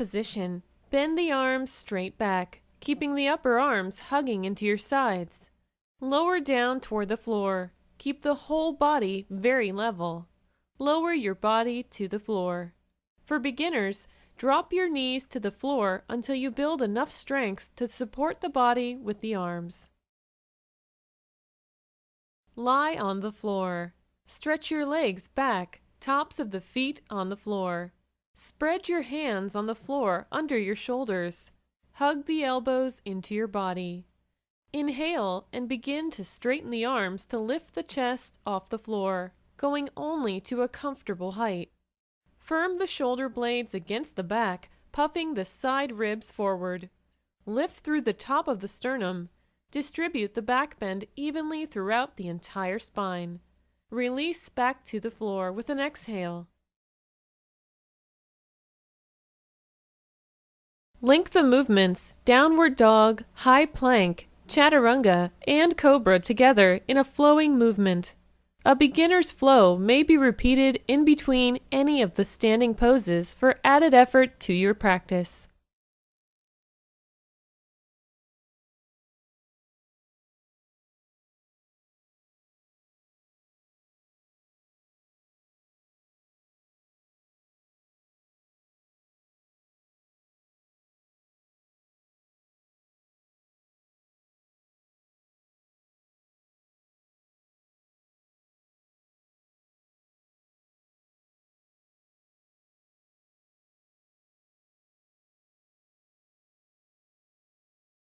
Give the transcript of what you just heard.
position, bend the arms straight back, keeping the upper arms hugging into your sides. Lower down toward the floor. Keep the whole body very level. Lower your body to the floor. For beginners, drop your knees to the floor until you build enough strength to support the body with the arms. Lie on the floor. Stretch your legs back, tops of the feet on the floor. Spread your hands on the floor under your shoulders. Hug the elbows into your body. Inhale and begin to straighten the arms to lift the chest off the floor, going only to a comfortable height. Firm the shoulder blades against the back, puffing the side ribs forward. Lift through the top of the sternum. Distribute the back bend evenly throughout the entire spine. Release back to the floor with an exhale. Link the movements downward dog, high plank, chaturunga, and cobra together in a flowing movement. A beginner's flow may be repeated in between any of the standing poses for added effort to your practice.